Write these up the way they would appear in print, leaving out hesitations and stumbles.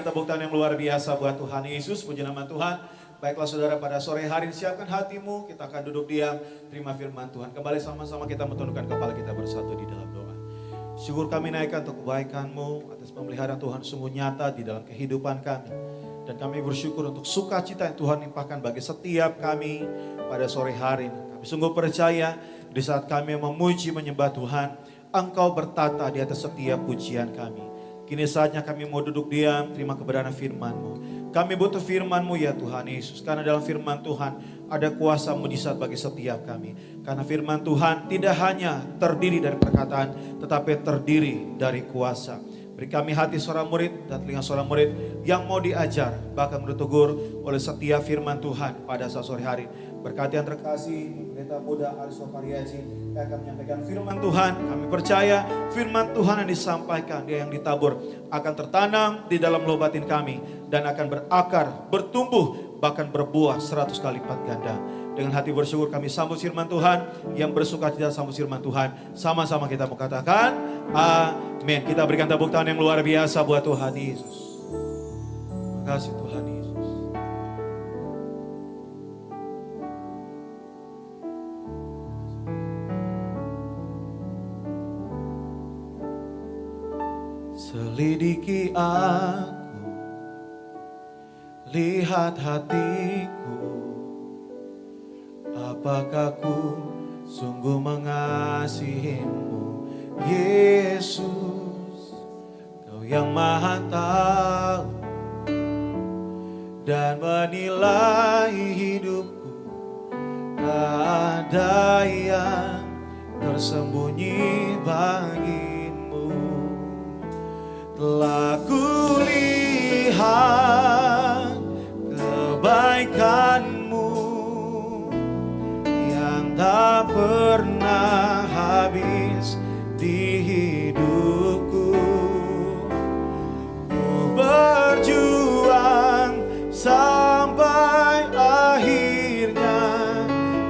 Tepuk tangan yang luar biasa buat Tuhan Yesus, puji nama Tuhan. Baiklah saudara, pada sore hari siapkan hatimu, kita akan duduk diam, terima firman Tuhan. Kembali sama-sama kita menundukkan kepala kita bersatu di dalam doa. Syukur kami naikkan untuk kebaikan-Mu, atas pemeliharaan Tuhan sungguh nyata di dalam kehidupan kami. Dan kami bersyukur untuk sukacita yang Tuhan limpahkan bagi setiap kami pada sore hari ini. Kami sungguh percaya di saat kami memuji menyembah Tuhan, Engkau bertata di atas setiap pujian kami. Kini saatnya kami mau duduk diam, terima kebenaran firman-Mu. Kami butuh firman-Mu ya Tuhan Yesus. Karena dalam firman Tuhan ada kuasa mujizat bagi setiap kami. Karena firman Tuhan tidak hanya terdiri dari perkataan, tetapi terdiri dari kuasa. Beri kami hati seorang murid dan telinga seorang murid yang mau diajar, bahkan ditegur oleh setiap firman Tuhan pada saat sore hari. Berkati yang terkasih, Pendeta Muda Ariso Pariaji yang akan menyampaikan firman Tuhan. Kami percaya firman Tuhan yang disampaikan, dia yang ditabur, akan tertanam di dalam lubuk batin kami. Dan akan berakar, bertumbuh, bahkan berbuah 100 kali lipat ganda. Dengan hati bersyukur kami sambut firman Tuhan. Yang bersuka cita sambut firman Tuhan. Sama-sama kita mau katakan, amin. Kita berikan tepuk tangan yang luar biasa buat Tuhan Yesus. Terima kasih Tuhan Yesus. Selidiki aku, lihat hatiku, apakah ku sungguh mengasihimu, Yesus. Kau yang maha tahu dan menilai hidupku, tak ada yang tersembunyi bagimu. Telah kulihat kebaikan-Mu yang tak pernah habis di hidupku. Ku berjuang sampai akhirnya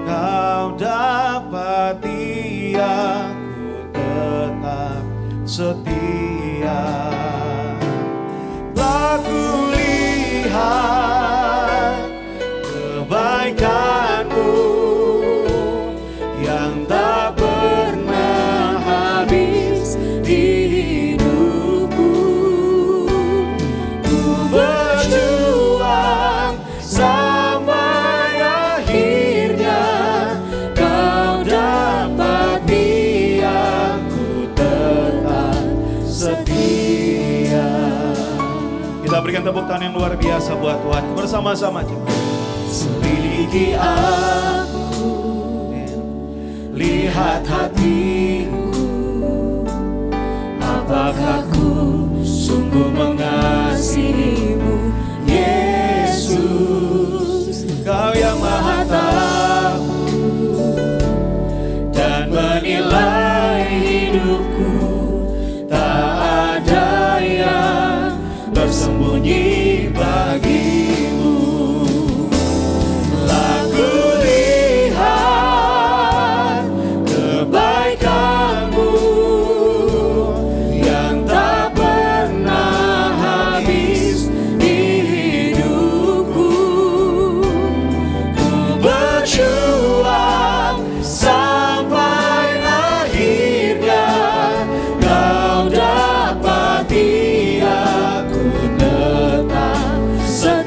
Kau dapati aku tetap setia. Aku lihat kebaikan-Mu yang tak pernah habis di hidupku. Ku berjuang sampai akhirnya Kau dapati aku tetap setia. Kita berikan tepuk tangan yang luar biasa buat Tuhan bersama-sama. Selidiki aku, lihat hatiku, apakah ku sungguh mengasihimu, Yesus. Kau yang maha tahu dan menilai hidupku, tak ada yang tersembunyi bagimu. Aku lihat kebaikan-Mu yang tak pernah habis di hidupku. Ku berjuang sampai akhirnya Kau dapati aku tetap setia.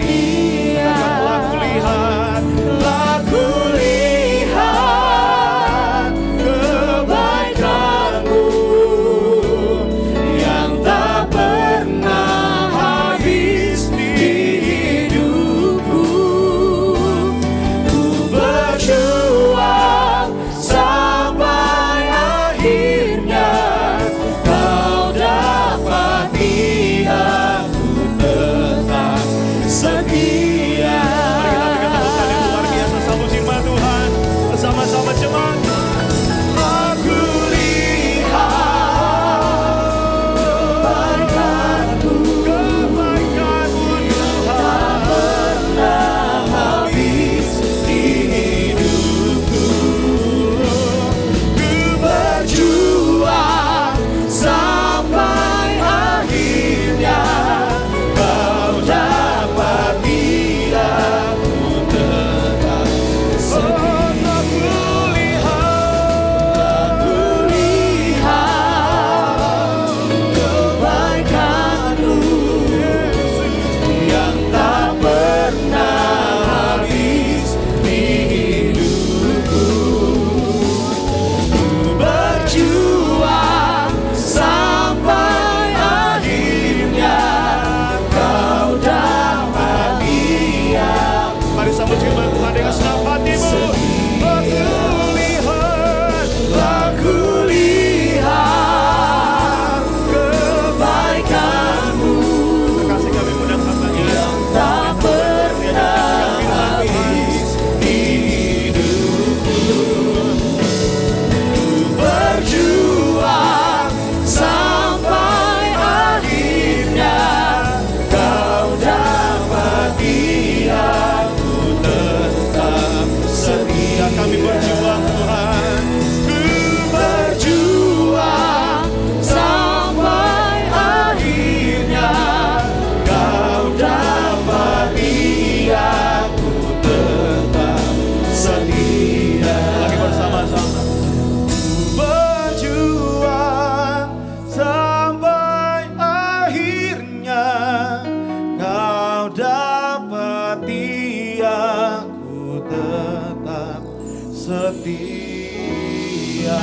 setia.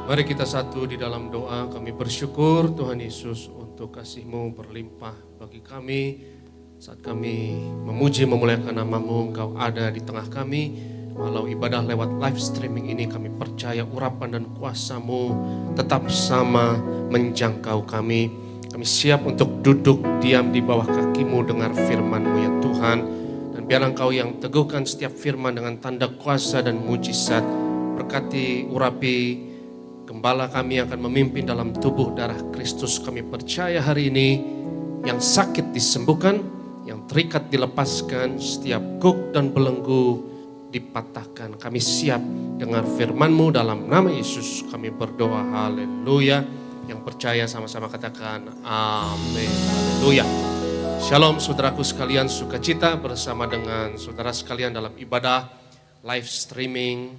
Mari kita satu di dalam doa. Kami bersyukur Tuhan Yesus untuk kasih-Mu berlimpah bagi kami. Saat kami memuji memuliakan nama-Mu, Engkau ada di tengah kami. Walau ibadah lewat live streaming ini, kami percaya urapan dan kuasa-Mu tetap sama menjangkau kami. Kami siap untuk duduk diam di bawah kaki-Mu, dengar firman-Mu ya Tuhan. Dan biar Engkau yang teguhkan setiap firman dengan tanda kuasa dan mujizat. Berkati urapi gembala kami yang akan memimpin dalam tubuh darah Kristus. Kami percaya hari ini yang sakit disembuhkan, yang terikat dilepaskan, setiap guk dan belenggu dipatahkan. Kami siap dengar firman-Mu dalam nama Yesus. Kami berdoa, haleluya. Yang percaya sama-sama katakan amin, haleluya. Shalom saudaraku sekalian, sukacita bersama dengan saudara sekalian dalam ibadah live streaming.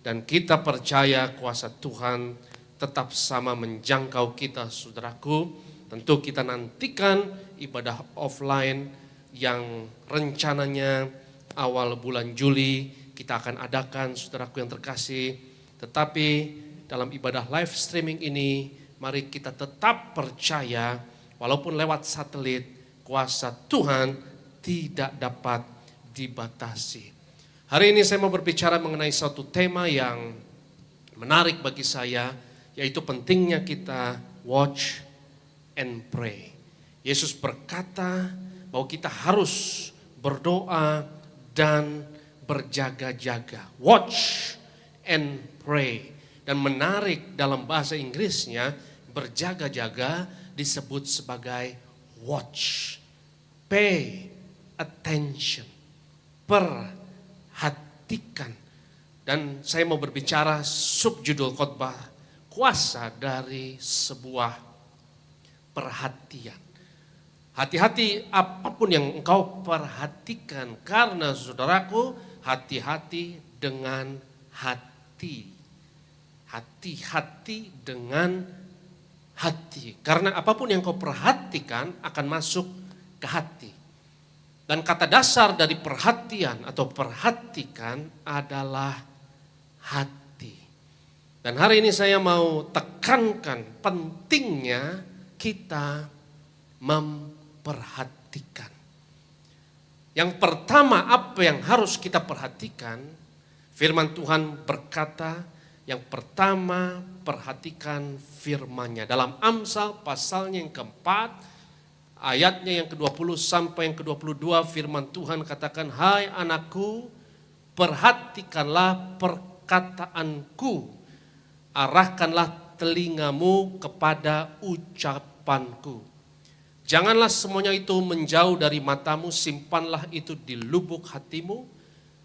Dan kita percaya kuasa Tuhan tetap sama menjangkau kita saudaraku. Tentu kita nantikan ibadah offline yang rencananya awal bulan Juli kita akan adakan saudaraku yang terkasih. Tetapi dalam ibadah live streaming ini mari kita tetap percaya walaupun lewat satelit kuasa Tuhan tidak dapat dibatasi. Hari ini saya mau berbicara mengenai satu tema yang menarik bagi saya, yaitu pentingnya kita watch and pray. Yesus berkata bahwa kita harus berdoa dan berjaga-jaga. Watch and pray. Dan menarik dalam bahasa Inggrisnya, berjaga-jaga disebut sebagai watch. Pay attention. Perhatikan. Dan saya mau berbicara subjudul khotbah, kuasa dari sebuah perhatian. Hati-hati apapun yang engkau perhatikan, karena saudaraku, hati-hati dengan hati. Hati-hati dengan hati. Karena apapun yang kau perhatikan akan masuk ke hati. Dan kata dasar dari perhatian atau perhatikan adalah hati. Dan hari ini saya mau tekankan pentingnya kita memperhatikan. Yang pertama apa yang harus kita perhatikan, firman Tuhan berkata, yang pertama perhatikan firman-Nya. Dalam Amsal pasalnya yang keempat, ayatnya yang ke-20 sampai yang ke-22 firman Tuhan katakan, hai anakku, perhatikanlah perkataanku, arahkanlah telingamu kepada ucapanku. Janganlah semuanya itu menjauh dari matamu, simpanlah itu di lubuk hatimu,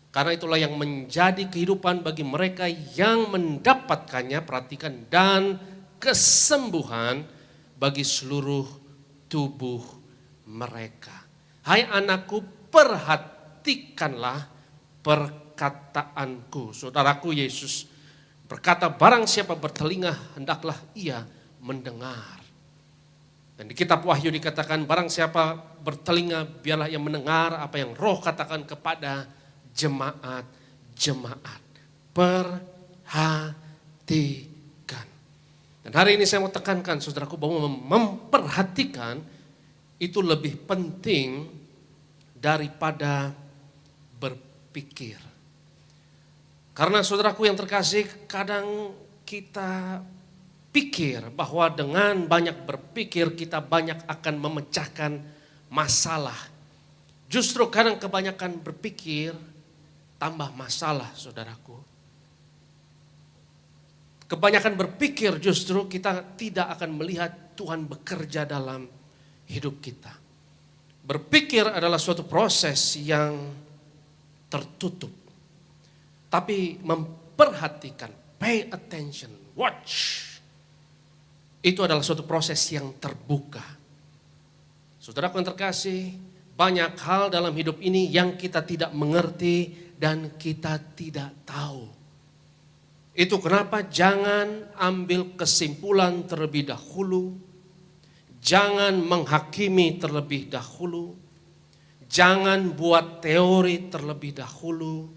karena itulah yang menjadi kehidupan bagi mereka yang mendapatkannya, perhatikan, dan kesembuhan bagi seluruh tubuh mereka. Hai anakku, perhatikanlah perkataanku. Saudaraku, Yesus berkata, barang siapa bertelinga hendaklah ia mendengar. Dan di kitab Wahyu dikatakan, barang siapa bertelinga biarlah ia mendengar apa yang Roh katakan kepada jemaat-jemaat. Perhatikan. Dan hari ini saya mau tekankan saudaraku bahwa memperhatikan itu lebih penting daripada berpikir. Karena saudaraku yang terkasih, kadang kita pikir bahwa dengan banyak berpikir kita banyak akan memecahkan masalah. Justru kadang kebanyakan berpikir tambah masalah saudaraku. Kebanyakan berpikir justru kita tidak akan melihat Tuhan bekerja dalam hidup kita. Berpikir adalah suatu proses yang tertutup. Tapi memperhatikan, pay attention, watch. Itu adalah suatu proses yang terbuka. Saudaraku yang terkasih, banyak hal dalam hidup ini yang kita tidak mengerti dan kita tidak tahu. Itu kenapa jangan ambil kesimpulan terlebih dahulu. Jangan menghakimi terlebih dahulu. Jangan buat teori terlebih dahulu,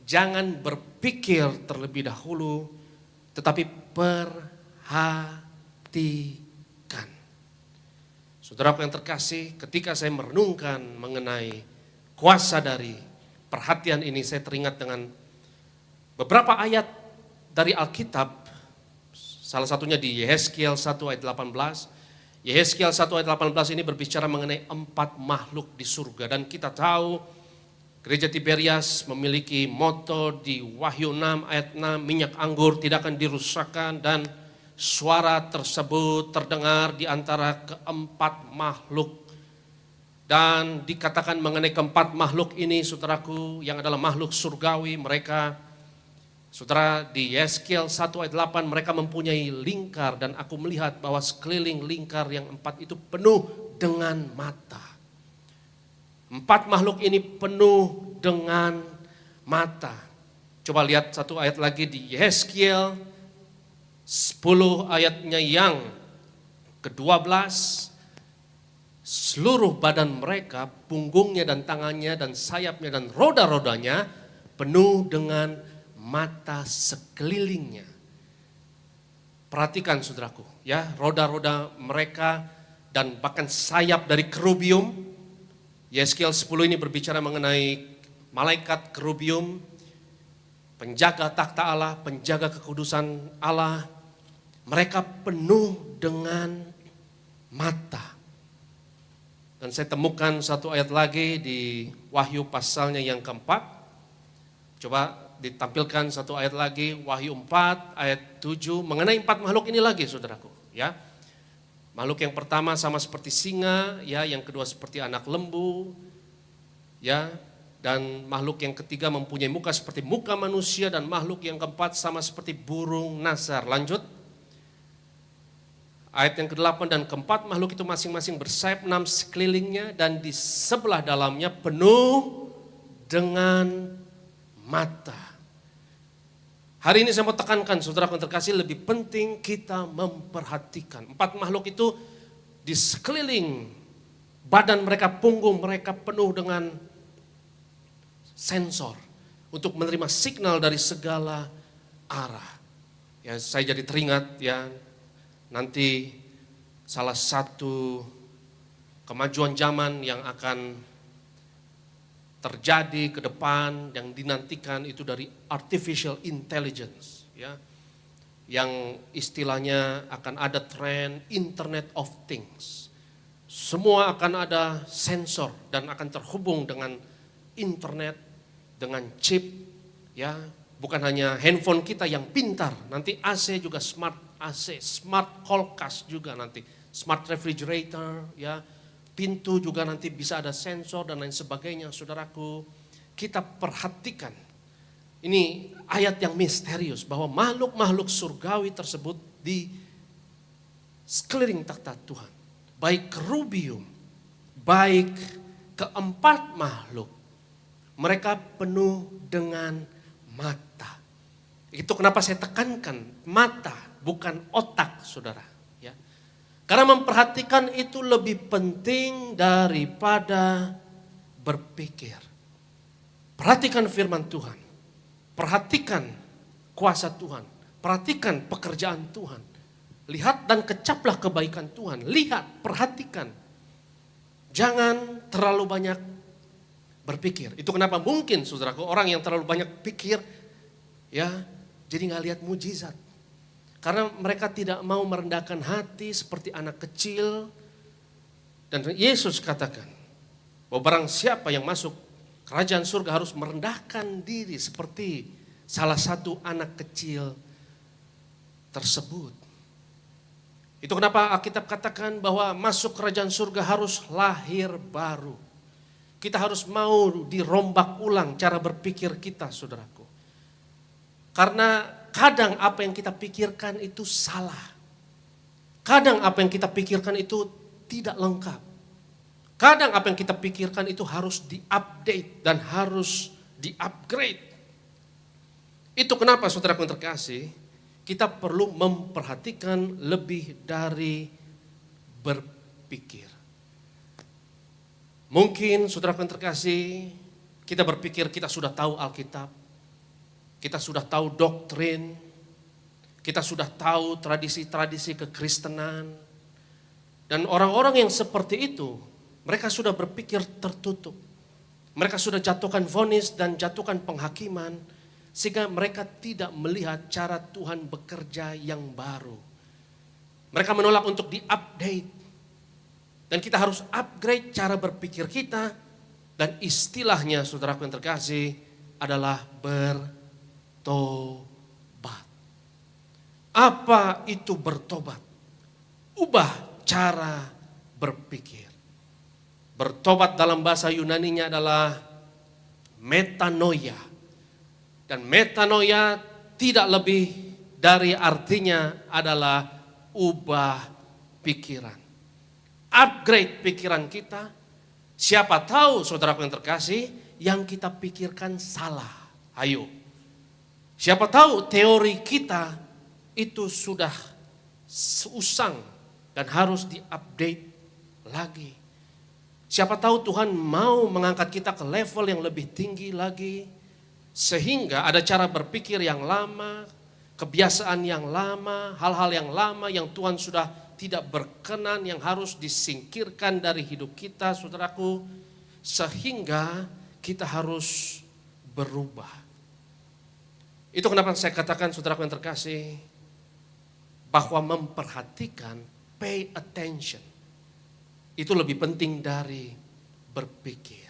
jangan berpikir terlebih dahulu, tetapi perhatikan. Saudaraku yang terkasih, ketika saya merenungkan mengenai kuasa dari perhatian ini, saya teringat dengan beberapa ayat dari Alkitab, salah satunya di Yehezkiel 1 ayat 18. Yehezkiel 1 ayat 18 ini berbicara mengenai 4 makhluk di surga. Dan kita tahu Gereja Tiberias memiliki moto di Wahyu 6 ayat 6, minyak anggur tidak akan dirusakkan dan suara tersebut terdengar di antara keempat makhluk. Dan dikatakan mengenai keempat makhluk ini, saudaraku, yang adalah makhluk surgawi, mereka, saudara, di Yehezkiel 1 ayat 8 mereka mempunyai lingkar, dan aku melihat bahwa sekeliling lingkar yang 4 itu penuh dengan mata. 4 makhluk ini penuh dengan mata. Coba lihat satu ayat lagi di Yehezkiel 10 ayatnya yang ke-12. Seluruh badan mereka, punggungnya dan tangannya dan sayapnya dan roda-rodanya penuh dengan mata sekelilingnya. Perhatikan saudaraku, ya, roda-roda mereka dan bahkan sayap dari kerubium. Yehezkiel 10 ini berbicara mengenai malaikat kerubium, penjaga takhta Allah, penjaga kekudusan Allah. Mereka penuh dengan mata. Dan saya temukan satu ayat lagi di Wahyu pasalnya yang keempat. Coba ditampilkan satu ayat lagi, Wahyu 4 ayat 7, mengenai 4 makhluk ini lagi saudaraku, ya. Makhluk yang pertama sama seperti singa, ya, yang kedua seperti anak lembu, ya, dan makhluk yang ketiga mempunyai muka seperti muka manusia, dan makhluk yang keempat sama seperti burung nasar. Lanjut. Ayat yang ke-8, dan keempat makhluk itu masing-masing bersayap 6 sekelilingnya, dan di sebelah dalamnya penuh dengan mata. Hari ini saya mau tekankan, saudara yang terkasih, lebih penting kita memperhatikan. 4 makhluk itu di sekeliling badan mereka, punggung mereka penuh dengan sensor untuk menerima signal dari segala arah. Ya, saya jadi teringat, ya, nanti salah satu kemajuan zaman yang akan terjadi ke depan yang dinantikan itu dari artificial intelligence, ya, yang istilahnya akan ada tren Internet of Things. Semua akan ada sensor dan akan terhubung dengan internet, dengan chip, ya, bukan hanya handphone kita yang pintar, nanti AC juga smart AC, smart kulkas juga nanti, smart refrigerator, ya, pintu juga nanti bisa ada sensor dan lain sebagainya. Saudaraku, kita perhatikan. Ini ayat yang misterius bahwa makhluk-makhluk surgawi tersebut di sekeliling takhta Tuhan, baik kerubium, baik keempat makhluk, mereka penuh dengan mata. Itu kenapa saya tekankan mata, bukan otak, saudara. Ya. Karena memperhatikan itu lebih penting daripada berpikir. Perhatikan firman Tuhan, perhatikan kuasa Tuhan, perhatikan pekerjaan Tuhan. Lihat dan kecaplah kebaikan Tuhan, lihat, perhatikan. Jangan terlalu banyak berpikir. Itu kenapa mungkin, saudaraku, orang yang terlalu banyak pikir, ya, jadi nggak lihat mujizat. Karena mereka tidak mau merendahkan hati seperti anak kecil. Dan Yesus katakan bahwa barang siapa yang masuk kerajaan surga harus merendahkan diri seperti salah satu anak kecil tersebut. Itu kenapa Alkitab katakan bahwa masuk kerajaan surga harus lahir baru. Kita harus mau dirombak ulang cara berpikir kita, saudaraku. Karena kadang apa yang kita pikirkan itu salah. Kadang apa yang kita pikirkan itu tidak lengkap. Kadang apa yang kita pikirkan itu harus diupdate dan harus diupgrade. Itu kenapa, saudaraku yang terkasih, kita perlu memperhatikan lebih dari berpikir. Mungkin saudaraku yang terkasih, kita berpikir kita sudah tahu Alkitab, kita sudah tahu doktrin, kita sudah tahu tradisi-tradisi kekristenan. Dan orang-orang yang seperti itu, mereka sudah berpikir tertutup. Mereka sudah jatuhkan vonis dan jatuhkan penghakiman, sehingga mereka tidak melihat cara Tuhan bekerja yang baru. Mereka menolak untuk di-update. Dan kita harus upgrade cara berpikir kita. Dan istilahnya saudaraku yang terkasih adalah bertobat. Apa itu bertobat? Ubah cara berpikir. Bertobat dalam bahasa Yunaninya adalah metanoia. Dan metanoia tidak lebih dari artinya adalah ubah pikiran. Upgrade pikiran kita. Siapa tahu saudaraku yang terkasih, yang kita pikirkan salah. Ayo. Siapa tahu teori kita itu sudah usang dan harus diupdate lagi. Siapa tahu Tuhan mau mengangkat kita ke level yang lebih tinggi lagi. Sehingga ada cara berpikir yang lama, kebiasaan yang lama, hal-hal yang lama yang Tuhan sudah tidak berkenan, yang harus disingkirkan dari hidup kita, saudaraku. Sehingga kita harus berubah. Itu kenapa saya katakan, saudaraku yang terkasih, bahwa memperhatikan, pay attention, itu lebih penting dari berpikir.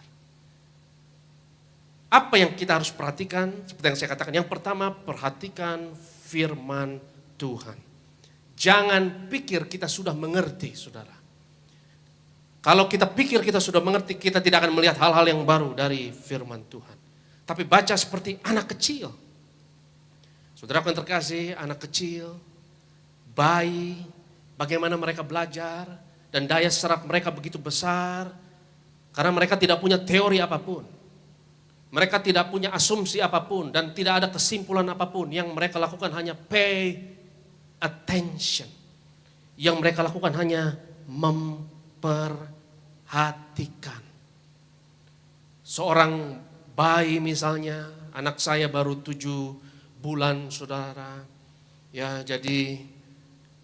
Apa yang kita harus perhatikan? Seperti yang saya katakan, yang pertama, perhatikan firman Tuhan. Jangan pikir kita sudah mengerti, saudara. Kalau kita pikir kita sudah mengerti, kita tidak akan melihat hal-hal yang baru dari firman Tuhan. Tapi baca seperti anak kecil. Saudara yang terkasih, anak kecil, bayi, bagaimana mereka belajar, dan daya serap mereka begitu besar, karena mereka tidak punya teori apapun. Mereka tidak punya asumsi apapun, dan tidak ada kesimpulan apapun. Yang mereka lakukan hanya pay attention. Yang mereka lakukan hanya memperhatikan. Seorang bayi misalnya, anak saya baru 7 bulan, saudara. Ya, jadi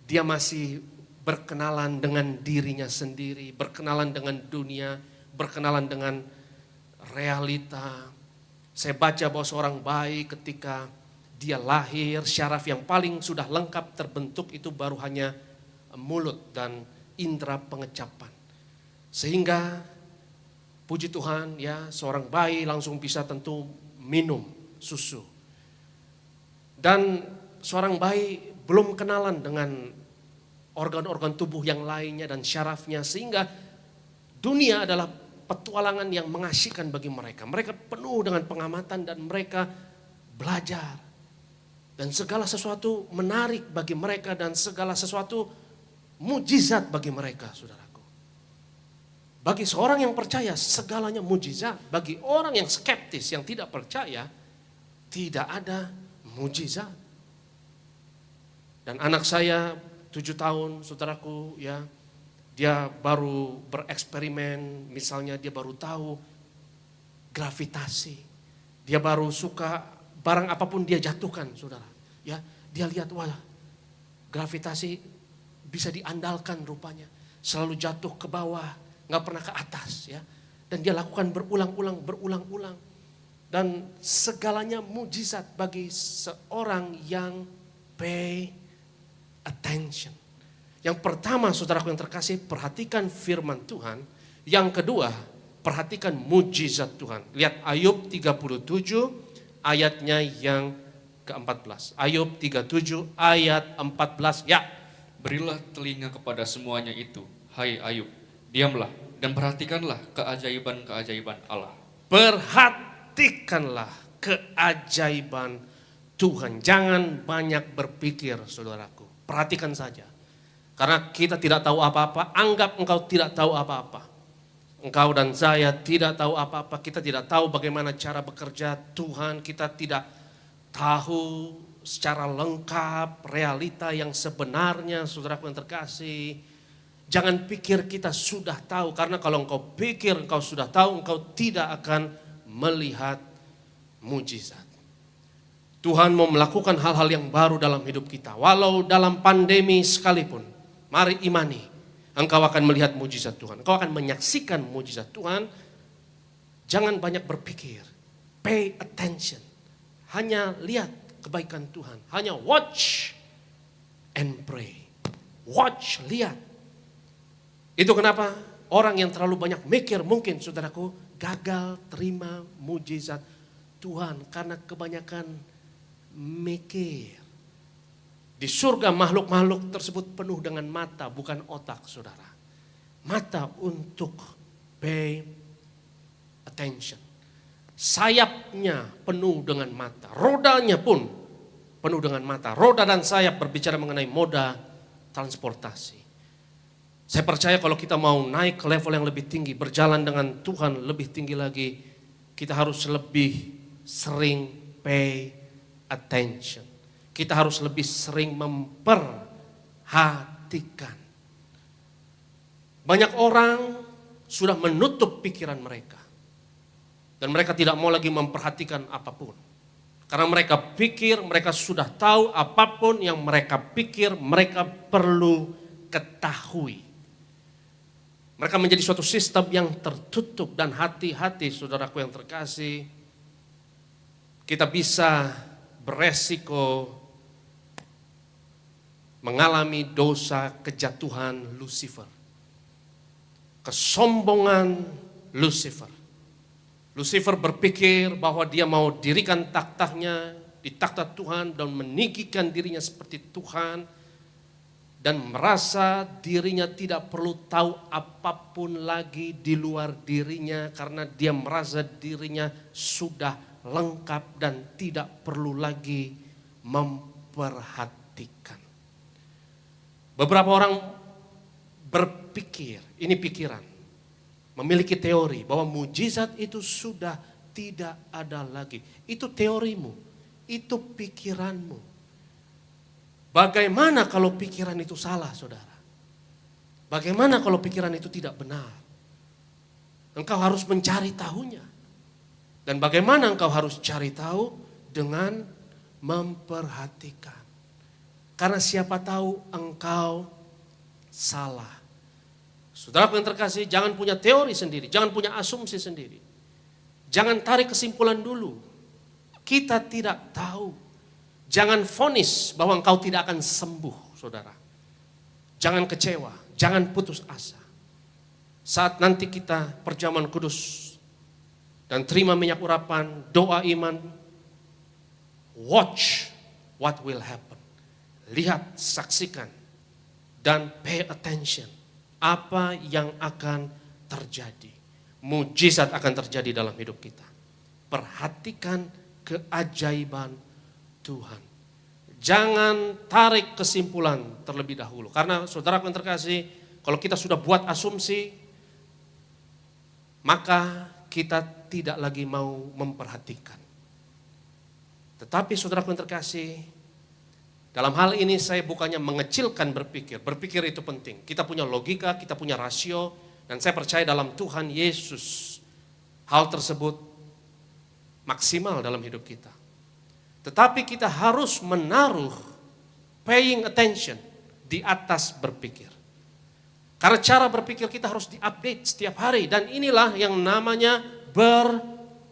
dia masih berkenalan dengan dirinya sendiri, berkenalan dengan dunia, berkenalan dengan realita. Saya baca bahwa seorang bayi ketika dia lahir, syaraf yang paling sudah lengkap terbentuk itu baru hanya mulut dan indera pengecapan. Sehingga puji Tuhan ya, seorang bayi langsung bisa tentu minum susu. Dan seorang bayi belum kenalan dengan organ-organ tubuh yang lainnya dan syarafnya, sehingga dunia adalah petualangan yang mengasihkan bagi mereka. Mereka penuh dengan pengamatan dan mereka belajar. Dan segala sesuatu menarik bagi mereka dan segala sesuatu mujizat bagi mereka, saudaraku. Bagi seorang yang percaya segalanya mujizat. Bagi orang yang skeptis, yang tidak percaya, tidak ada mujizat. Dan anak saya 7 tahun, saudaraku, ya, dia baru bereksperimen, misalnya dia baru tahu gravitasi. Dia baru suka barang apapun dia jatuhkan, saudara. Ya, dia lihat, wah, gravitasi bisa diandalkan rupanya. Selalu jatuh ke bawah, nggak pernah ke atas, ya. Dan dia lakukan berulang-ulang. Dan segalanya mujizat bagi seorang yang pay attention. Yang pertama, saudaraku yang terkasih, perhatikan firman Tuhan. Yang kedua, perhatikan mujizat Tuhan. Lihat Ayub 37 ayatnya yang ke-14. Ayub 37 ayat 14. Ya. Berilah telinga kepada semuanya itu, hai Ayub. Diamlah dan perhatikanlah keajaiban-keajaiban Allah. Perhatikanlah keajaiban Tuhan. Jangan banyak berpikir, saudaraku. Perhatikan saja. Karena kita tidak tahu apa-apa, anggap engkau tidak tahu apa-apa. Engkau dan saya tidak tahu apa-apa, kita tidak tahu bagaimana cara bekerja Tuhan, kita tidak tahu secara lengkap realita yang sebenarnya, saudaraku yang terkasih. Jangan pikir kita sudah tahu, karena kalau engkau pikir engkau sudah tahu, engkau tidak akan melihat mujizat. Tuhan mau melakukan hal-hal yang baru dalam hidup kita. Walau dalam pandemi sekalipun, mari imani, engkau akan melihat mujizat Tuhan. Engkau akan menyaksikan mujizat Tuhan. Jangan banyak berpikir, pay attention. Hanya lihat kebaikan Tuhan, hanya watch and pray. Watch, lihat. Itu kenapa orang yang terlalu banyak mikir mungkin saudaraku gagal terima mujizat Tuhan karena kebanyakan mikir. Di surga makhluk-makhluk tersebut penuh dengan mata, bukan otak saudara. Mata untuk pay attention. Sayapnya penuh dengan mata, rodanya pun penuh dengan mata. Roda dan sayap berbicara mengenai moda transportasi. Saya percaya kalau kita mau naik ke level yang lebih tinggi, berjalan dengan Tuhan lebih tinggi lagi, kita harus lebih sering pay attention. Kita harus lebih sering memperhatikan. Banyak orang sudah menutup pikiran mereka. Dan mereka tidak mau lagi memperhatikan apapun. Karena mereka pikir, mereka sudah tahu apapun yang mereka pikir, mereka perlu ketahui. Mereka menjadi suatu sistem yang tertutup dan hati-hati saudaraku yang terkasih. Kita bisa beresiko mengalami dosa kejatuhan Lucifer. Kesombongan Lucifer. Lucifer berpikir bahwa dia mau dirikan taktanya di takhta Tuhan dan meninggikan dirinya seperti Tuhan. Dan merasa dirinya tidak perlu tahu apapun lagi di luar dirinya karena dia merasa dirinya sudah lengkap dan tidak perlu lagi memperhatikan. Beberapa orang berpikir, ini pikiran, memiliki teori bahwa mujizat itu sudah tidak ada lagi. Itu teorimu, itu pikiranmu. Bagaimana kalau pikiran itu salah, saudara? Bagaimana kalau pikiran itu tidak benar? Engkau harus mencari tahunya. Dan bagaimana engkau harus cari tahu? Dengan memperhatikan. Karena siapa tahu engkau salah. Saudara yang terkasih, jangan punya teori sendiri, jangan punya asumsi sendiri. Jangan tarik kesimpulan dulu. Kita tidak tahu. Jangan vonis bahwa engkau tidak akan sembuh, saudara. Jangan kecewa, jangan putus asa. Saat nanti kita perjamuan kudus dan terima minyak urapan, doa iman, watch what will happen. Lihat, saksikan, dan pay attention. Apa yang akan terjadi. Mujizat akan terjadi dalam hidup kita. Perhatikan keajaiban Tuhan. Jangan tarik kesimpulan terlebih dahulu. Karena saudara yang terkasih, kalau kita sudah buat asumsi, maka kita tidak lagi mau memperhatikan. Tetapi saudara yang terkasih, dalam hal ini saya bukannya mengecilkan berpikir. Berpikir itu penting. Kita punya logika, kita punya rasio, dan saya percaya dalam Tuhan Yesus hal tersebut maksimal dalam hidup kita. Tetapi kita harus menaruh paying attention di atas berpikir. Karena cara berpikir kita harus diupdate setiap hari. Dan inilah yang namanya bertobat.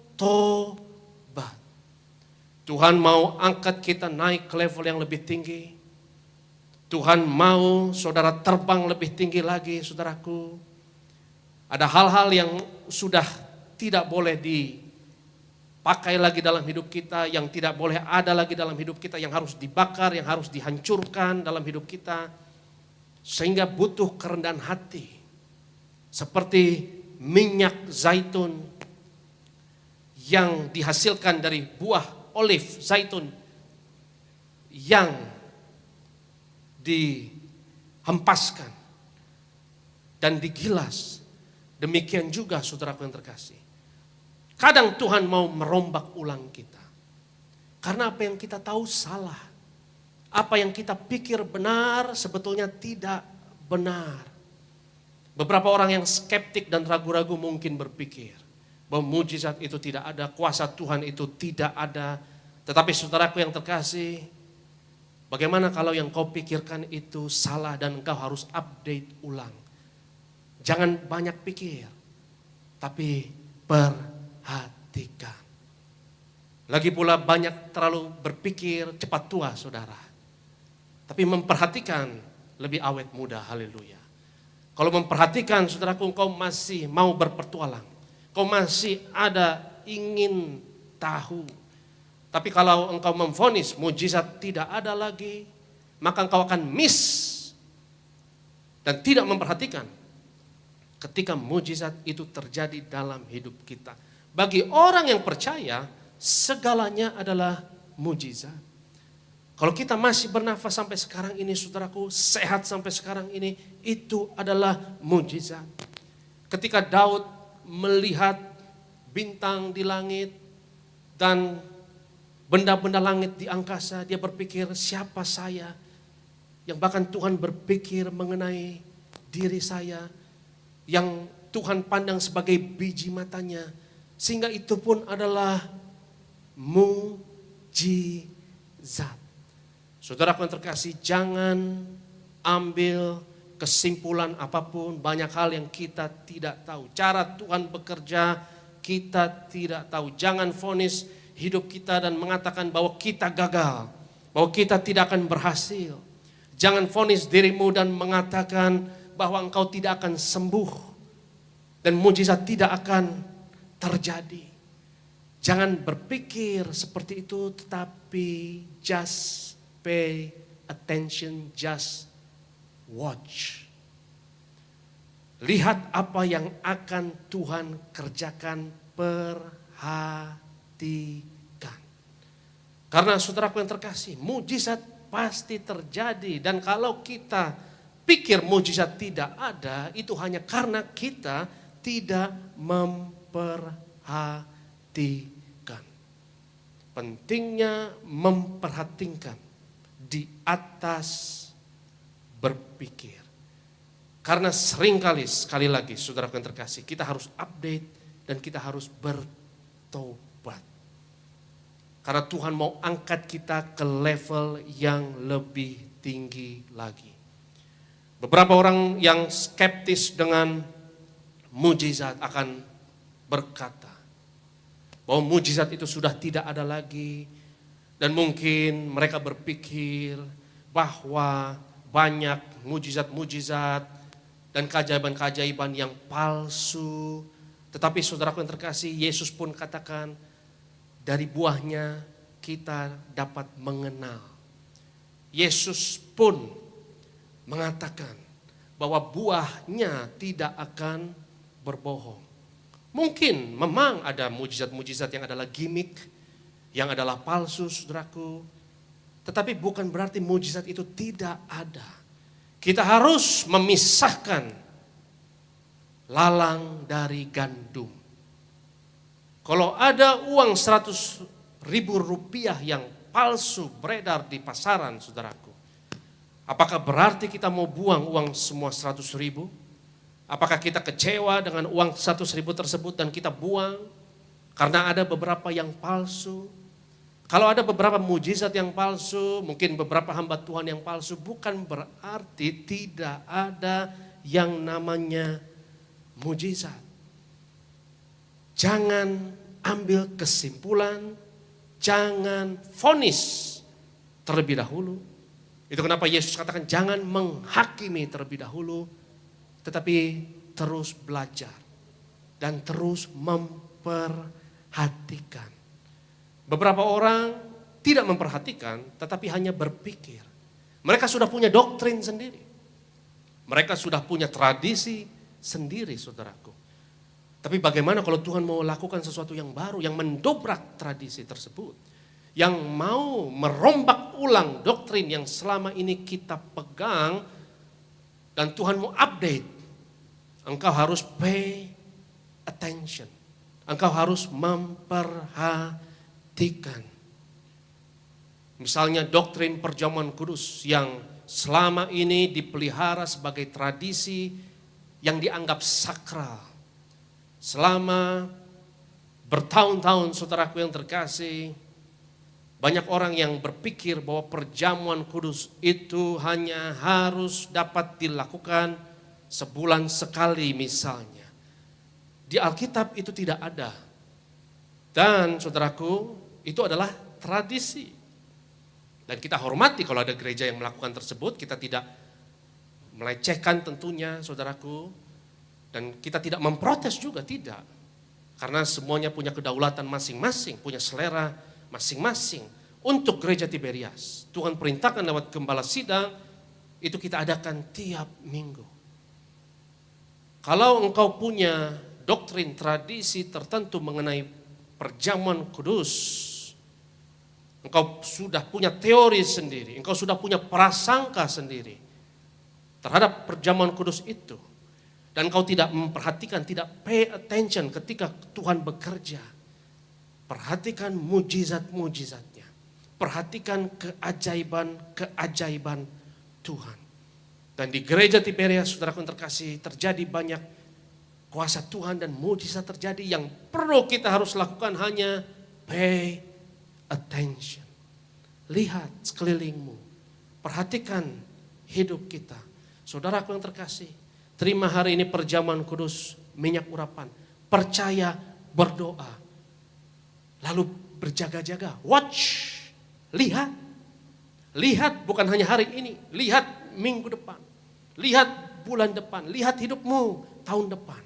Tuhan mau angkat kita naik ke level yang lebih tinggi. Tuhan mau saudara terbang lebih tinggi lagi, saudaraku. Ada hal-hal yang sudah tidak boleh dipakai lagi dalam hidup kita, yang tidak boleh ada lagi dalam hidup kita, yang harus dibakar, yang harus dihancurkan dalam hidup kita. Sehingga butuh kerendahan hati. Seperti minyak zaitun yang dihasilkan dari buah olive zaitun yang dihempaskan dan digilas. Demikian juga saudaraku yang terkasih. Kadang Tuhan mau merombak ulang kita. Karena apa yang kita tahu salah. Apa yang kita pikir benar sebetulnya tidak benar. Beberapa orang yang skeptik dan ragu-ragu mungkin berpikir bahwa mujizat itu tidak ada, kuasa Tuhan itu tidak ada. Tetapi saudaraku yang terkasih, bagaimana kalau yang kau pikirkan itu salah dan engkau harus update ulang. Jangan banyak pikir, tapi perhatikan. Lagi pula banyak terlalu berpikir cepat tua saudara. Tapi memperhatikan lebih awet muda, haleluya. Kalau memperhatikan saudaraku, engkau masih mau berpetualang. Kau masih ada ingin tahu. Tapi kalau engkau memvonis mujizat tidak ada lagi, maka engkau akan miss dan tidak memperhatikan ketika mujizat itu terjadi dalam hidup kita. Bagi orang yang percaya, segalanya adalah mujizat. Kalau kita masih bernafas sampai sekarang ini, saudaraku, sehat sampai sekarang ini, itu adalah mujizat. Ketika Daud melihat bintang di langit dan benda-benda langit di angkasa, dia berpikir, siapa saya? Yang bahkan Tuhan berpikir mengenai diri saya, yang Tuhan pandang sebagai biji matanya, sehingga itu pun adalah mujizat. Saudaraku yang terkasih, jangan ambil kesimpulan apapun, banyak hal yang kita tidak tahu. Cara Tuhan bekerja kita tidak tahu. Jangan vonis hidup kita dan mengatakan bahwa kita gagal, bahwa kita tidak akan berhasil. Jangan vonis dirimu dan mengatakan bahwa engkau tidak akan sembuh dan mujizat tidak akan terjadi. Jangan berpikir seperti itu, tetapi just pay attention, just watch. Lihat apa yang akan Tuhan kerjakan, perhatikan. Karena saudaraku yang terkasih, mujizat pasti terjadi. Dan kalau kita pikir mujizat tidak ada, itu hanya karena kita tidak memperhatikan. Pentingnya memperhatikan di atas berpikir. Karena seringkali, sekali lagi saudaraku yang terkasih, kita harus update dan kita harus bertobat. Karena Tuhan mau angkat kita ke level yang lebih tinggi lagi. Beberapa orang yang skeptis dengan mujizat akan berkata bahwa mujizat itu sudah tidak ada lagi. Dan mungkin mereka berpikir bahwa banyak mujizat-mujizat dan keajaiban-keajaiban yang palsu. Tetapi saudaraku yang terkasih, Yesus pun katakan, dari buahnya kita dapat mengenal. Yesus pun mengatakan bahwa buahnya tidak akan berbohong. Mungkin memang ada mujizat-mujizat yang adalah gimmick, yang adalah palsu, saudaraku. Tetapi bukan berarti mujizat itu tidak ada. Kita harus memisahkan lalang dari gandum. Kalau ada uang 100.000 rupiah yang palsu beredar di pasaran, saudaraku, apakah berarti kita mau buang uang semua 100.000? Apakah kita kecewa dengan uang 100.000 tersebut dan kita buang karena ada beberapa yang palsu? Kalau ada beberapa mujizat yang palsu, mungkin beberapa hamba Tuhan yang palsu, bukan berarti tidak ada yang namanya mujizat. Jangan ambil kesimpulan, jangan vonis terlebih dahulu. Itu kenapa Yesus katakan jangan menghakimi terlebih dahulu, tetapi terus belajar dan terus memperhatikan. Beberapa orang tidak memperhatikan, tetapi hanya berpikir. Mereka sudah punya doktrin sendiri. Mereka sudah punya tradisi sendiri, saudaraku. Tapi bagaimana kalau Tuhan mau lakukan sesuatu yang baru, yang mendobrak tradisi tersebut, yang mau merombak ulang doktrin yang selama ini kita pegang, dan Tuhan mau update, engkau harus pay attention. Engkau harus memperhatikan. Misalnya doktrin perjamuan kudus yang selama ini dipelihara sebagai tradisi yang dianggap sakral. Selama bertahun-tahun saudaraku yang terkasih, banyak orang yang berpikir bahwa perjamuan kudus itu hanya harus dapat dilakukan sebulan sekali misalnya. Di Alkitab itu tidak ada. Dan saudaraku, itu adalah tradisi. Dan kita hormati kalau ada gereja yang melakukan tersebut, kita tidak melecehkan tentunya saudaraku. Dan kita tidak memprotes juga, tidak. Karena semuanya punya kedaulatan masing-masing, punya selera masing-masing. Untuk gereja Tiberias, Tuhan perintahkan lewat gembala sidang, itu kita adakan tiap minggu. Kalau engkau punya doktrin, tradisi tertentu mengenai perjamuan kudus, engkau sudah punya teori sendiri, engkau sudah punya prasangka sendiri terhadap perjamuan kudus itu, dan engkau tidak memperhatikan, tidak pay attention ketika Tuhan bekerja, perhatikan mujizat-mujizatnya. Perhatikan keajaiban-keajaiban Tuhan. Dan di gereja Tiberias, saudaraku yang terkasih, terjadi banyak kuasa Tuhan dan mujizat terjadi. Yang perlu kita harus lakukan hanya pay attention. Lihat sekelilingmu. Perhatikan hidup kita. Saudaraku yang terkasih, terima hari ini perjamuan kudus, minyak urapan. Percaya, berdoa. Lalu berjaga-jaga, watch. Lihat bukan hanya hari ini, lihat minggu depan, lihat bulan depan, lihat hidupmu tahun depan.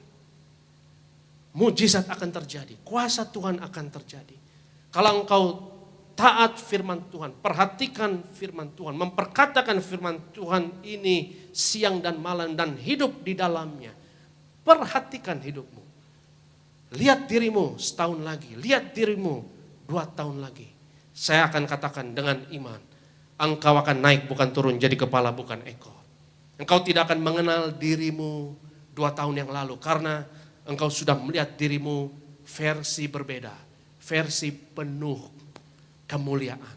Mujizat akan terjadi, kuasa Tuhan akan terjadi. Kalau engkau taat firman Tuhan, perhatikan firman Tuhan, memperkatakan firman Tuhan ini siang dan malam dan hidup di dalamnya. Perhatikan hidupmu. Lihat dirimu setahun lagi, lihat dirimu 2 tahun lagi. Saya akan katakan dengan iman, engkau akan naik bukan turun, jadi kepala bukan ekor. Engkau tidak akan mengenal dirimu 2 tahun yang lalu, karena engkau sudah melihat dirimu versi berbeda, versi penuh kemuliaan.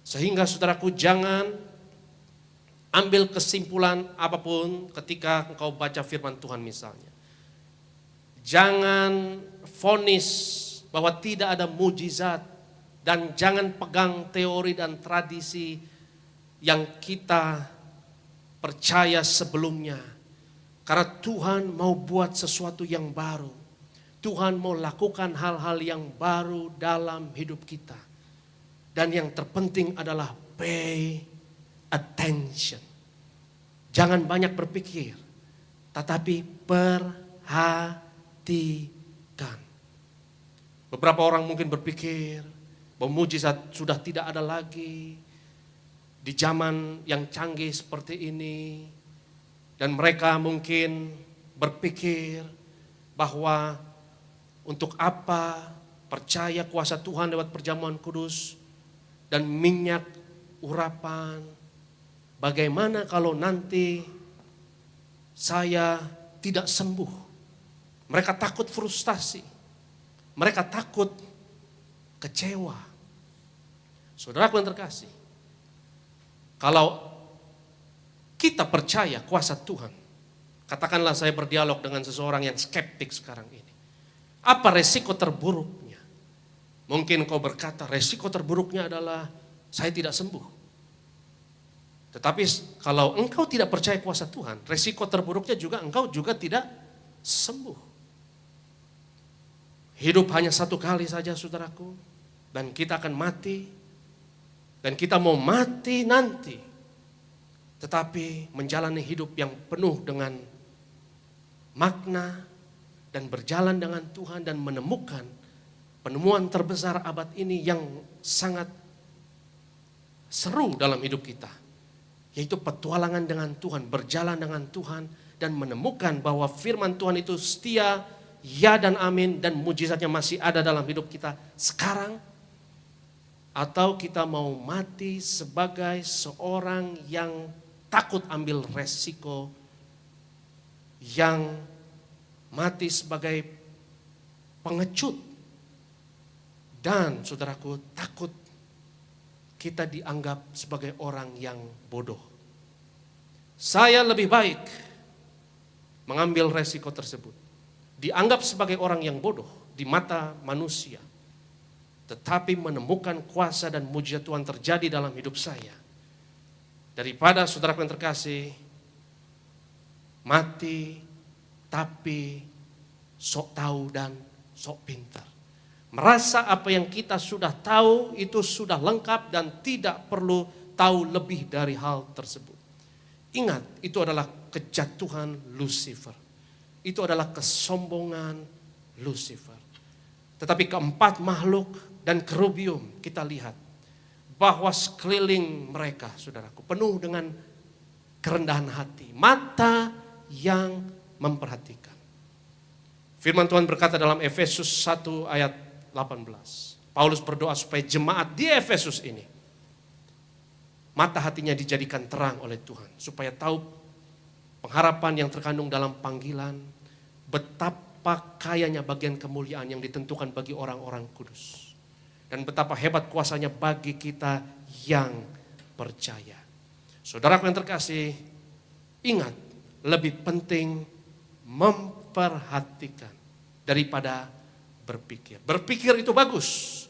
Sehingga saudaraku, jangan ambil kesimpulan apapun ketika engkau baca firman Tuhan misalnya. Jangan vonis bahwa tidak ada mujizat. Dan jangan pegang teori dan tradisi yang kita percaya sebelumnya. Karena Tuhan mau buat sesuatu yang baru. Tuhan mau lakukan hal-hal yang baru dalam hidup kita. Dan yang terpenting adalah pay attention. Jangan banyak berpikir, tetapi perhatikan. Beberapa orang mungkin berpikir, bahwa mujizat sudah tidak ada lagi di zaman yang canggih seperti ini. Dan mereka mungkin berpikir bahwa untuk apa percaya kuasa Tuhan lewat perjamuan kudus dan minyak urapan. Bagaimana kalau nanti saya tidak sembuh? Mereka takut frustasi. Mereka takut kecewa. Saudaraku yang terkasih, kalau kita percaya kuasa Tuhan, katakanlah saya berdialog dengan seseorang yang skeptik sekarang ini. Apa resiko terburuknya? Mungkin kau berkata resiko terburuknya adalah saya tidak sembuh. Tetapi kalau engkau tidak percaya kuasa Tuhan, resiko terburuknya juga engkau juga tidak sembuh. Hidup hanya satu kali saja saudaraku. Dan kita akan mati, dan kita mau mati nanti, tetapi menjalani hidup yang penuh dengan makna, dan berjalan dengan Tuhan, dan menemukan penemuan terbesar abad ini yang sangat seru dalam hidup kita, yaitu petualangan dengan Tuhan, berjalan dengan Tuhan, dan menemukan bahwa firman Tuhan itu setia, ya dan amin, dan mujizatnya masih ada dalam hidup kita sekarang. Atau kita mau mati sebagai seorang yang takut ambil resiko, yang mati sebagai pengecut. Dan saudaraku, takut kita dianggap sebagai orang yang bodoh. Saya lebih baik mengambil resiko tersebut. Dianggap sebagai orang yang bodoh di mata manusia. Tetapi menemukan kuasa dan mujizat Tuhan terjadi dalam hidup saya. Daripada saudaraku yang terkasih, mati tapi sok tahu dan sok pintar. Merasa apa yang kita sudah tahu itu sudah lengkap dan tidak perlu tahu lebih dari hal tersebut. Ingat, itu adalah kejatuhan Lucifer. Itu adalah kesombongan Lucifer. Tetapi keempat makhluk dan kerubium kita lihat bahwa sekeliling mereka, saudaraku, penuh dengan kerendahan hati, mata yang memperhatikan. Firman Tuhan berkata dalam Efesus 1 ayat 18. Paulus berdoa supaya jemaat di Efesus ini mata hatinya dijadikan terang oleh Tuhan, supaya tahu pengharapan yang terkandung dalam panggilan, betapa kayanya bagian kemuliaan yang ditentukan bagi orang-orang kudus. Dan betapa hebat kuasanya bagi kita yang percaya. Saudaraku yang terkasih, ingat, lebih penting memperhatikan daripada berpikir. Berpikir itu bagus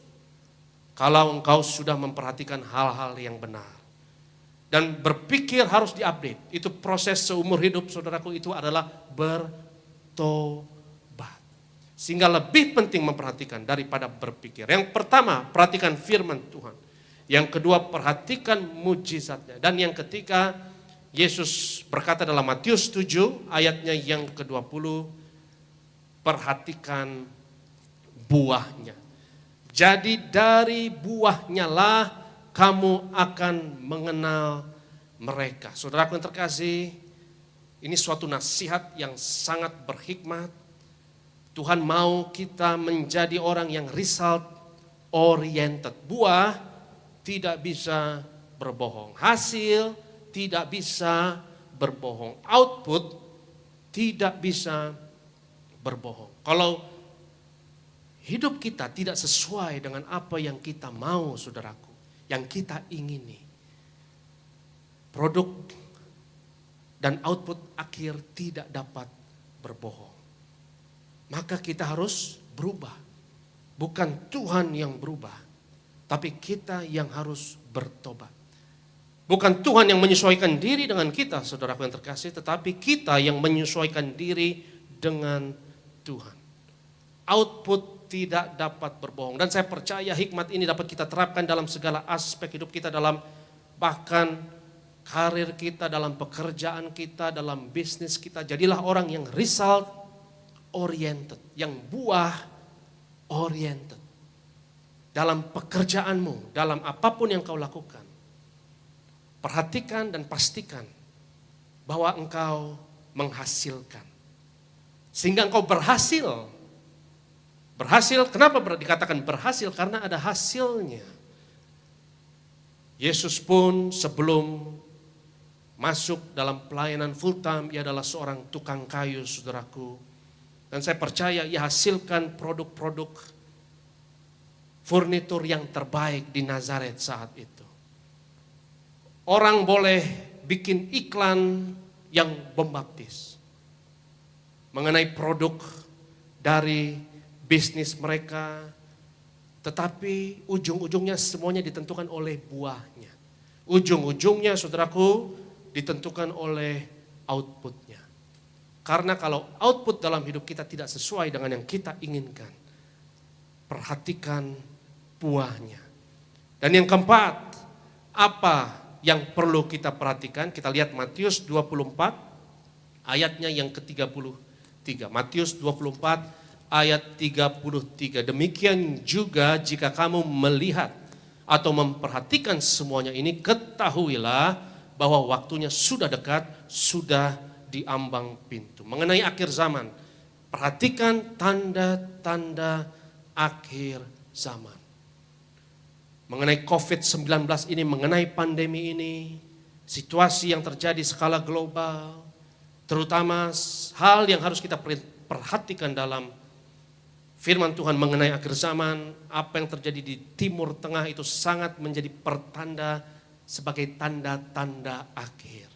kalau engkau sudah memperhatikan hal-hal yang benar. Dan berpikir harus diupdate. Itu proses seumur hidup, saudaraku, itu adalah bertobat. Sehingga lebih penting memperhatikan daripada berpikir. Yang pertama, perhatikan firman Tuhan. Yang kedua, perhatikan mujizatnya. Dan yang ketiga, Yesus berkata dalam Matius 7 ayatnya yang ke-20, perhatikan buahnya. Jadi dari buahnya lah kamu akan mengenal mereka. Saudaraku yang terkasih, ini suatu nasihat yang sangat berhikmat. Tuhan mau kita menjadi orang yang result oriented. Buah tidak bisa berbohong. Hasil tidak bisa berbohong. Output tidak bisa berbohong. Kalau hidup kita tidak sesuai dengan apa yang kita mau, saudaraku, yang kita ingini, produk dan output akhir tidak dapat berbohong. Maka kita harus berubah. Bukan Tuhan yang berubah, tapi kita yang harus bertobat. Bukan Tuhan yang menyesuaikan diri dengan kita, saudaraku yang terkasih, tetapi kita yang menyesuaikan diri dengan Tuhan. Output tidak dapat berbohong. Dan saya percaya hikmat ini dapat kita terapkan dalam segala aspek hidup kita, dalam bahkan karir kita, dalam pekerjaan kita, dalam bisnis kita. Jadilah orang yang result oriented, yang buah oriented. Dalam pekerjaanmu, dalam apapun yang kau lakukan, perhatikan dan pastikan bahwa engkau menghasilkan. Sehingga engkau berhasil. Berhasil, kenapa dikatakan berhasil? Karena ada hasilnya. Yesus pun sebelum masuk dalam pelayanan full time, ia adalah seorang tukang kayu, saudaraku. Dan saya percaya ia hasilkan produk-produk furnitur yang terbaik di Nazaret saat itu. Orang boleh bikin iklan yang bombastis mengenai produk dari bisnis mereka, tetapi ujung-ujungnya semuanya ditentukan oleh buahnya. Ujung-ujungnya, saudaraku, ditentukan oleh outputnya. Karena kalau output dalam hidup kita tidak sesuai dengan yang kita inginkan, perhatikan buahnya. Dan yang keempat, apa yang perlu kita perhatikan? Kita lihat Matius 24 ayatnya yang ke-33. Matius 24 ayat 33. Demikian juga jika kamu melihat atau memperhatikan semuanya ini, ketahuilah bahwa waktunya sudah dekat, sudah di ambang pintu. Mengenai akhir zaman, perhatikan tanda-tanda akhir zaman. Mengenai COVID-19 ini, mengenai pandemi ini, situasi yang terjadi skala global, terutama hal yang harus kita perhatikan dalam firman Tuhan mengenai akhir zaman, apa yang terjadi di Timur Tengah itu sangat menjadi pertanda sebagai tanda-tanda akhir.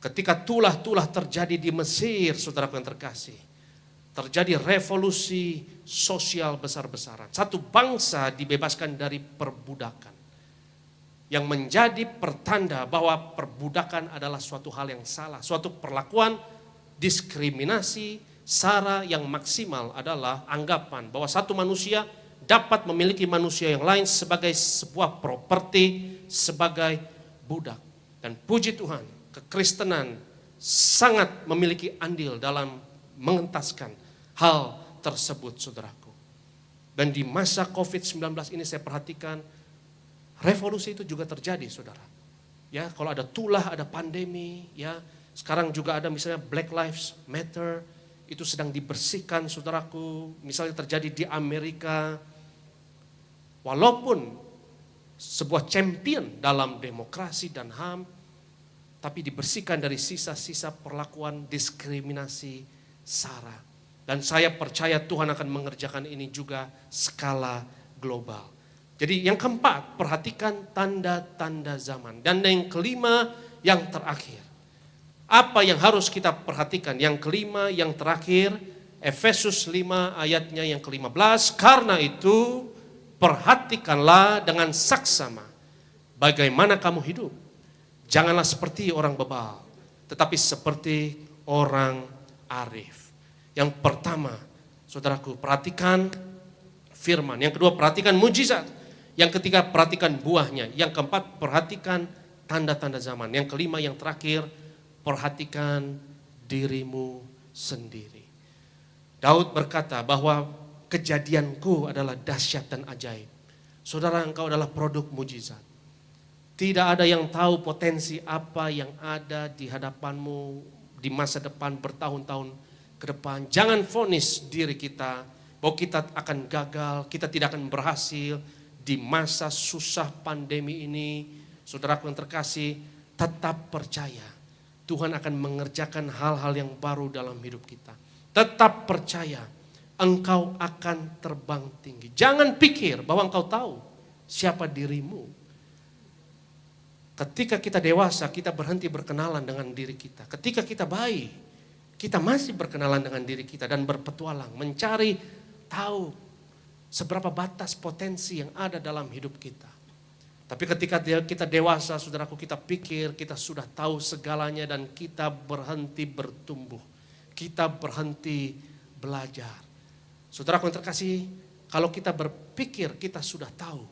Ketika tulah-tulah terjadi di Mesir, saudaraku yang terkasih, terjadi revolusi sosial besar-besaran. Satu bangsa dibebaskan dari perbudakan. Yang menjadi pertanda bahwa perbudakan adalah suatu hal yang salah. Suatu perlakuan diskriminasi, sara yang maksimal adalah anggapan bahwa satu manusia dapat memiliki manusia yang lain sebagai sebuah properti, sebagai budak. Dan puji Tuhan, kekristenan sangat memiliki andil dalam mengentaskan hal tersebut, saudaraku. Dan di masa COVID-19 ini saya perhatikan revolusi itu juga terjadi, saudara. Ya, kalau ada tulah, ada pandemi, ya. Sekarang juga ada misalnya Black Lives Matter, itu sedang dibersihkan, saudaraku. Misalnya terjadi di Amerika, walaupun sebuah champion dalam demokrasi dan HAM, tapi dibersihkan dari sisa-sisa perlakuan diskriminasi sara. Dan saya percaya Tuhan akan mengerjakan ini juga skala global. Jadi yang keempat, perhatikan tanda-tanda zaman. Dan yang kelima, yang terakhir. Apa yang harus kita perhatikan? Yang kelima, yang terakhir, Efesus 5 ayatnya yang ke-15. Karena itu, perhatikanlah dengan saksama bagaimana kamu hidup. Janganlah seperti orang bebal, tetapi seperti orang arif. Yang pertama, saudaraku, perhatikan firman. Yang kedua, perhatikan mujizat. Yang ketiga, perhatikan buahnya. Yang keempat, perhatikan tanda-tanda zaman. Yang kelima, yang terakhir, perhatikan dirimu sendiri. Daud berkata bahwa kejadianku adalah dahsyat dan ajaib. Saudara, engkau adalah produk mujizat. Tidak ada yang tahu potensi apa yang ada di hadapanmu di masa depan bertahun-tahun ke depan. Jangan vonis diri kita bahwa kita akan gagal, kita tidak akan berhasil di masa susah pandemi ini. Saudaraku yang terkasih, tetap percaya Tuhan akan mengerjakan hal-hal yang baru dalam hidup kita. Tetap percaya engkau akan terbang tinggi. Jangan pikir bahwa engkau tahu siapa dirimu. Ketika kita dewasa, kita berhenti berkenalan dengan diri kita. Ketika kita bayi, kita masih berkenalan dengan diri kita dan berpetualang, mencari tahu seberapa batas potensi yang ada dalam hidup kita. Tapi ketika kita dewasa, saudaraku, kita pikir kita sudah tahu segalanya dan kita berhenti bertumbuh. Kita berhenti belajar. Saudaraku yang terkasih, kalau kita berpikir kita sudah tahu,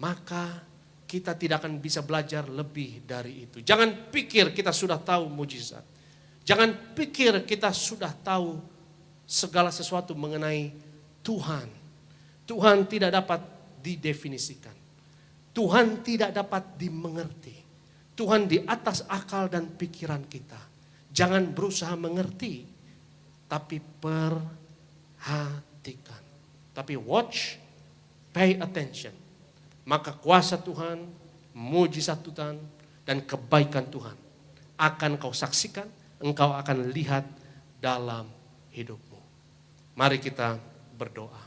maka kita tidak akan bisa belajar lebih dari itu. Jangan pikir kita sudah tahu mujizat. Jangan pikir kita sudah tahu segala sesuatu mengenai Tuhan. Tuhan tidak dapat didefinisikan. Tuhan tidak dapat dimengerti. Tuhan di atas akal dan pikiran kita. Jangan berusaha mengerti, tapi perhatikan. Tapi watch, pay attention. Maka kuasa Tuhan, mujizat Tuhan, dan kebaikan Tuhan akan kau saksikan, engkau akan lihat dalam hidupmu. Mari kita berdoa.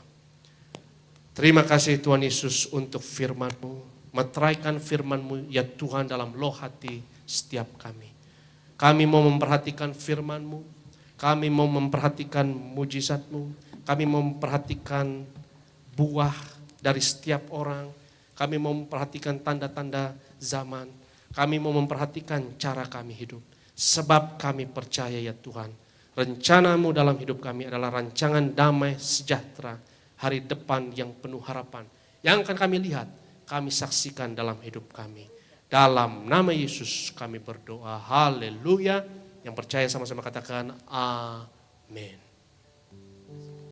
Terima kasih Tuhan Yesus untuk firman-Mu. Meteraikan firman-Mu ya Tuhan dalam loh hati setiap kami. Kami mau memperhatikan firman-Mu. Kami mau memperhatikan mujizat-Mu. Kami mau memperhatikan buah dari setiap orang. Kami mau memperhatikan tanda-tanda zaman. Kami mau memperhatikan cara kami hidup. Sebab kami percaya ya Tuhan, rencana-Mu dalam hidup kami adalah rancangan damai sejahtera, hari depan yang penuh harapan. Yang akan kami lihat, kami saksikan dalam hidup kami. Dalam nama Yesus kami berdoa, haleluya. Yang percaya sama-sama katakan amin.